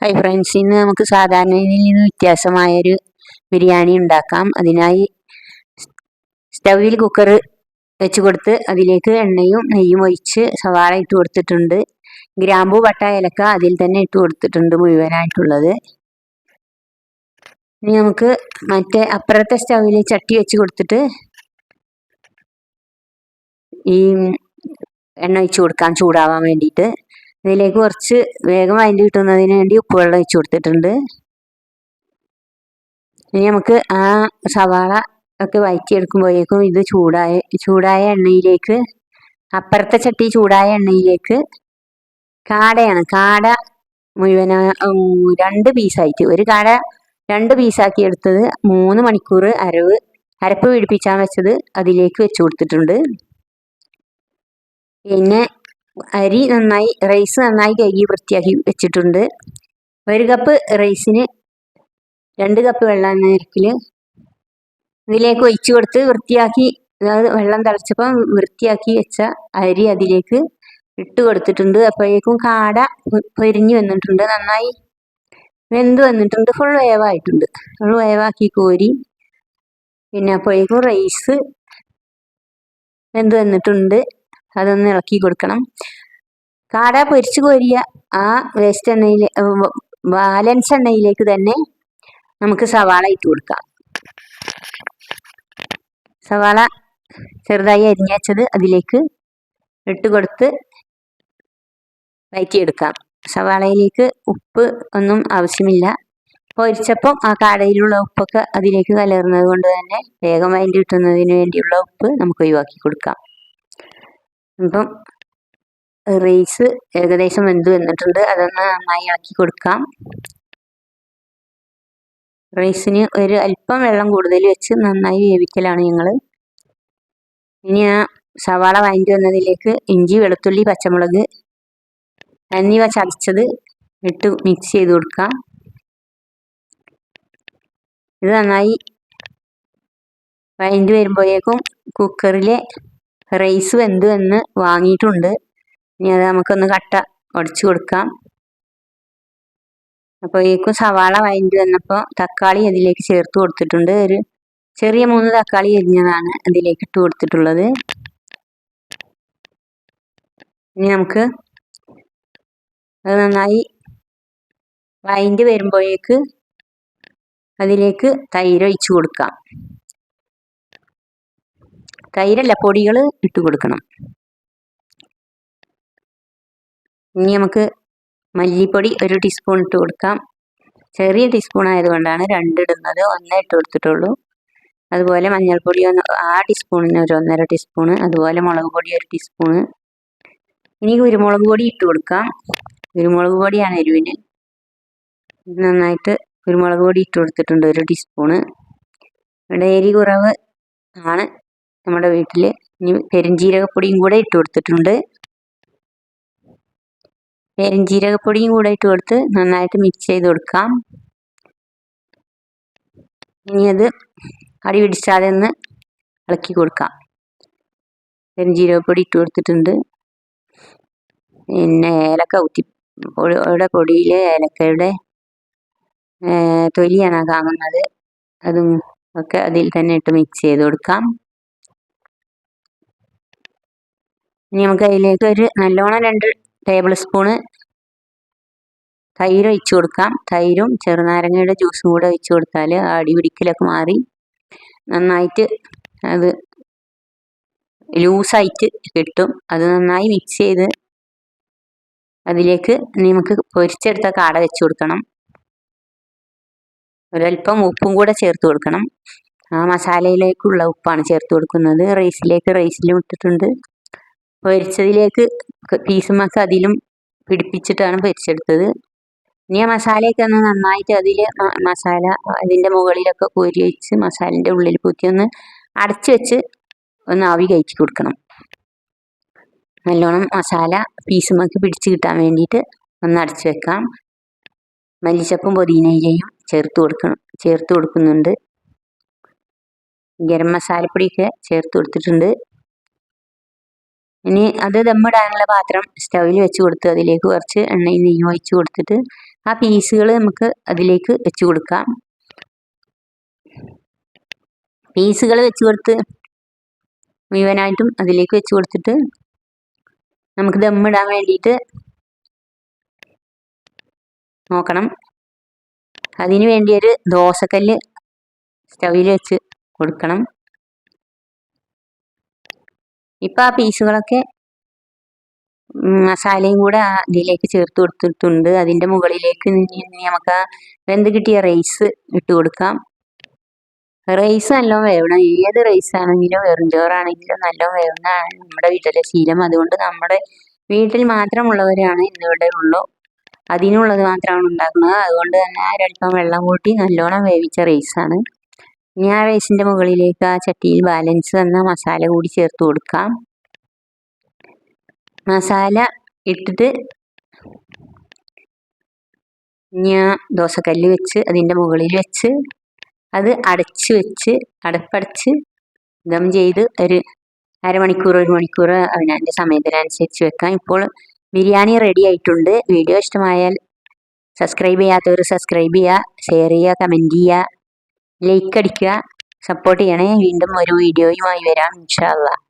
Hi friends, ഇന്ന് നമുക്ക് സാധാരണയിൽ നിന്ന് വ്യത്യാസമായൊരു ബിരിയാണി ഉണ്ടാക്കാം. അതിനായി സ്റ്റൗവിൽ കുക്കർ വെച്ച് കൊടുത്ത് അതിലേക്ക് എണ്ണയും നെയ്യും ഒഴിച്ച് സവാള ഇട്ട് കൊടുത്തിട്ടുണ്ട്. ഗ്രാമ്പൂ, പട്ട, ഏലക്ക അതിൽ തന്നെ ഇട്ട് കൊടുത്തിട്ടുണ്ട് മുഴുവനായിട്ടുള്ളത്. ഇനി നമുക്ക് മറ്റേ അപ്പുറത്തെ സ്റ്റൗവിൽ ചട്ടി വെച്ച് കൊടുത്തിട്ട് ഈ എണ്ണ ഒഴിച്ച് കൊടുക്കാം ചൂടാവാൻ വേണ്ടിയിട്ട്. ഇതിലേക്ക് കുറച്ച് വേഗം വഴണ്ടി കിട്ടുന്നതിന് വേണ്ടി ഉപ്പുവെള്ളം ഒഴിച്ച് കൊടുത്തിട്ടുണ്ട്. ഇനി നമുക്ക് ആ സവാള ഒക്കെ വഴറ്റിയെടുക്കുമ്പോഴേക്കും ഇത് ചൂടായ എണ്ണയിലേക്ക്, അപ്പുറത്തെ ചട്ടി ചൂടായ എണ്ണയിലേക്ക് കാട മുഴുവൻ 2 പീസായിട്ട്, ഒരു കാട 2 പീസാക്കി എടുത്തത് 3 മണിക്കൂർ അരപ്പ് പിടിപ്പിച്ചാൻ വെച്ചത് അതിലേക്ക് വെച്ച് കൊടുത്തിട്ടുണ്ട്. പിന്നെ റൈസ് നന്നായി കഴുകി വൃത്തിയാക്കി വെച്ചിട്ടുണ്ട്. 1 കപ്പ് റൈസിന് 2 കപ്പ് വെള്ളം എന്ന നിരക്കിൽ ഇതിലേക്ക് ഒഴിച്ചു കൊടുത്ത് വൃത്തിയാക്കി, വെള്ളം തിളച്ചപ്പോൾ വൃത്തിയാക്കി വെച്ച അരി അതിലേക്ക് ഇട്ട് കൊടുത്തിട്ടുണ്ട്. അപ്പോഴേക്കും കാട പൊരിഞ്ഞു വന്നിട്ടുണ്ട്, നന്നായി വെന്ത് വന്നിട്ടുണ്ട്, ഫുൾ വേവായിട്ടുണ്ട്. ഫുൾ വേവാക്കി കോരി. പിന്നെ അപ്പോഴേക്കും റൈസ് വെന്ത് വന്നിട്ടുണ്ട്, അതൊന്ന് ഇളക്കി കൊടുക്കണം. കാട പൊരിച്ചു കോരിയ ആ വേസ്റ്റ് എണ്ണയിൽ, ബാലൻസ് എണ്ണയിലേക്ക് തന്നെ നമുക്ക് സവാള ഇട്ട് കൊടുക്കാം. സവാള ചെറുതായി അരിഞ്ഞത് അതിലേക്ക് ഇട്ട് കൊടുത്ത് വഴറ്റിയെടുക്കാം. സവാളയിലേക്ക് ഉപ്പ് ഒന്നും ആവശ്യമില്ല. പൊരിച്ചപ്പം ആ കാടയിലുള്ള ഉപ്പൊക്കെ അതിലേക്ക് കലർന്നത് കൊണ്ട് തന്നെ വേഗം വഴറ്റി കിട്ടുന്നതിന് വേണ്ടിയുള്ള ഉപ്പ് നമുക്ക് ഒഴിവാക്കി കൊടുക്കാം. അപ്പം റൈസ് ഏകദേശം വെന്ത് വന്നിട്ടുണ്ട്, അതൊന്ന് നന്നായി ഇളക്കി കൊടുക്കാം. റൈസിന് ഒരു അല്പം വെള്ളം കൂടുതൽ വെച്ച് നന്നായി വേവിക്കലാണ് ഞങ്ങൾ. ഇനി ആ സവാള വഴറ്റി വന്നതിലേക്ക് ഇഞ്ചി, വെളുത്തുള്ളി, പച്ചമുളക് എന്നിവ ചതച്ചത് ഇട്ട് മിക്സ് ചെയ്ത് കൊടുക്കാം. ഇത് നന്നായി വഴറ്റി വരുമ്പോഴേക്കും കുക്കറിലെ റൈസ് വെന്ത് വന്ന് വാങ്ങിയിട്ടുണ്ട്. ഇനി അത് നമുക്കൊന്ന് കട്ട ഉടച്ചു കൊടുക്കാം. അപ്പോഴേക്കും സവാള വഴറ്റി വന്നപ്പോൾ തക്കാളി അതിലേക്ക് ചേർത്ത് കൊടുത്തിട്ടുണ്ട്. ഒരു ചെറിയ 3 തക്കാളി എരിഞ്ഞതാണ് അതിലേക്ക് ഇട്ട് കൊടുത്തിട്ടുള്ളത്. ഇനി നമുക്ക് അത് നന്നായി വഴറ്റി വരുമ്പോഴേക്ക് അതിലേക്ക് തൈര് ഒഴിച്ചു കൊടുക്കാം. തൈരല്ല, പൊടികൾ ഇട്ട് കൊടുക്കണം. ഇനി നമുക്ക് മല്ലിപ്പൊടി 1 ടീസ്പൂൺ ഇട്ട് കൊടുക്കാം. ചെറിയ ടീസ്പൂൺ ആയതുകൊണ്ടാണ് 2 ഇടുന്നത്, 1 ഇട്ട് കൊടുത്തിട്ടുള്ളൂ. അതുപോലെ മഞ്ഞൾപ്പൊടി ആ ടീസ്പൂണിന് ഒരു 1.5 ടീസ്പൂണ്. അതുപോലെ മുളക് പൊടി 1 ടീസ്പൂണ്. ഇനി കുരുമുളക് പൊടി ഇട്ട് കൊടുക്കാം. കുരുമുളക് പൊടിയാണ് എരിവിന്. നന്നായിട്ട് കുരുമുളക് പൊടി ഇട്ട് കൊടുത്തിട്ടുണ്ട് 1 ടീസ്പൂണ്. ഇവിടെ എരി കുറവ് ആണ് നമ്മുടെ വീട്ടിൽ. ഇനി പെരുംജീരകപ്പൊടിയും കൂടെ ഇട്ട് കൊടുത്തിട്ടുണ്ട്. പെരുംജീരകപ്പൊടിയും കൂടെ ഇട്ട് കൊടുത്ത് നന്നായിട്ട് മിക്സ് ചെയ്ത് കൊടുക്കാം. ഇനി അത് അടി പിടിച്ചാതെ ഒന്ന് ഇളക്കി കൊടുക്കാം. പെരുംജീരകപ്പൊടി ഇട്ട് കൊടുത്തിട്ടുണ്ട്. പിന്നെ ഏലക്ക പൊടിയിൽ ഏലക്കയുടെ തൊലിയാണ് കാണുന്നത്, അതും ഒക്കെ അതിൽ തന്നെ ഇട്ട് മിക്സ് ചെയ്ത് കൊടുക്കാം. ഇനി നമുക്ക് അതിലേക്ക് ഒരു നല്ലോണം 2 ടേബിൾ സ്പൂണ് തൈര് ഒഴിച്ചു കൊടുക്കാം. തൈരും ചെറുനാരങ്ങയുടെ ജ്യൂസും കൂടെ ഒഴിച്ചു കൊടുത്താൽ അടി പിടിക്കലൊക്കെ മാറി നന്നായിട്ട് അത് ലൂസായിട്ട് കിട്ടും. അത് നന്നായി മിക്സ് ചെയ്ത് അതിലേക്ക് നമുക്ക് പൊരിച്ചെടുത്ത കാട വെച്ച് കൊടുക്കണം. ഒരല്പം ഉപ്പും കൂടെ ചേർത്ത് കൊടുക്കണം. ആ മസാലയിലേക്കുള്ള ഉപ്പാണ് ചേർത്ത് കൊടുക്കുന്നത്. റൈസിലും ഇട്ടിട്ടുണ്ട്. പൊരിച്ചതിലേക്ക് പീസുമൊക്കെ അതിലും പിടിപ്പിച്ചിട്ടാണ് പൊരിച്ചെടുത്തത്. ഇനി ആ മസാലയൊക്കെ ഒന്ന് നന്നായിട്ട് മസാല അതിൻ്റെ മുകളിലൊക്കെ കോരി വെച്ച് മസാലൻ്റെ ഉള്ളിൽ കുത്തി ഒന്ന് അടച്ചു വെച്ച് ഒന്ന് ആവി കയറ്റി കൊടുക്കണം. നല്ലോണം മസാല പീസുമൊക്കെ പിടിച്ച് കിട്ടാൻ വേണ്ടിയിട്ട് ഒന്ന് അടച്ചു വെക്കാം. മല്ലിച്ചപ്പും പുതിനയിലയും ചേർത്ത് കൊടുക്കുന്നുണ്ട്. ഗരം മസാലപ്പൊടിയൊക്കെ ചേർത്ത് കൊടുത്തിട്ടുണ്ട്. ഇനി അത് ദമ്മിടാനുള്ള പാത്രം സ്റ്റൗവിൽ വെച്ച് കൊടുത്ത് അതിലേക്ക് കുറച്ച് എണ്ണയും നെയ്യും ഒഴിച്ച് കൊടുത്തിട്ട് ആ പീസുകൾ നമുക്ക് അതിലേക്ക് വെച്ച് കൊടുക്കാം. പീസുകൾ വെച്ച് കൊടുത്ത് മുഴുവനായിട്ടും അതിലേക്ക് വെച്ച് കൊടുത്തിട്ട് നമുക്ക് ദമ്മിടാൻ വേണ്ടിയിട്ട് നോക്കണം. അതിന് വേണ്ടി ഒരു ദോശക്കല്ല് സ്റ്റൗവിൽ വെച്ച് കൊടുക്കണം. ഇപ്പം ആ പീസുകളൊക്കെ മസാലയും കൂടെ അതിലേക്ക് ചേർത്ത് കൊടുത്തിട്ടുണ്ട്. അതിൻ്റെ മുകളിലേക്ക് നമുക്ക് വെന്ത് കിട്ടിയ റൈസ് ഇട്ട് കൊടുക്കാം. റൈസ് നല്ലോണം വേവണം. ഏത് റൈസ് ആണെങ്കിലും വെറും ചോറാണെങ്കിലും നല്ലോണം വേവുന്നതാണ് നമ്മുടെ വീട്ടിലെ ശീലം. അതുകൊണ്ട് നമ്മുടെ വീട്ടിൽ മാത്രമുള്ളവരാണ് ഇന്നിവിടെ ഉള്ളൂ, അതിനുള്ളത് മാത്രമാണ് ഉണ്ടാക്കുന്നത്. അതുകൊണ്ട് തന്നെ ഒരല്പം വെള്ളം കൂട്ടി നല്ലോണം വേവിച്ച റൈസാണ്. ഇനി ആ റൈസിൻ്റെ മുകളിലേക്ക് ആ ചട്ടിയിൽ ബാലൻസ് വന്ന മസാല കൂടി ചേർത്ത് കൊടുക്കാം. മസാല ഇട്ടിട്ട് ഞാൻ ദോശക്കല്ല് വെച്ച് അതിൻ്റെ മുകളിൽ വെച്ച് അത് അടപ്പടച്ച് ദം ചെയ്ത് ഒരു അരമണിക്കൂർ 1 മണിക്കൂർ അവനവൻ്റെ സമയത്തിനനുസരിച്ച് വെക്കാം. ഇപ്പോൾ ബിരിയാണി റെഡി ആയിട്ടുണ്ട്. വീഡിയോ ഇഷ്ടമായാൽ സബ്സ്ക്രൈബ് ചെയ്യാത്തവർ സബ്സ്ക്രൈബ് ചെയ്യുക, ഷെയർ ചെയ്യുക, കമൻറ്റ് ചെയ്യുക, ലൈക്ക് അടിക്കുക, സപ്പോർട്ട് ചെയ്യണേ. വീണ്ടും ഒരു വീഡിയോയുമായി വരാം ഇൻഷാ അല്ലാഹ്.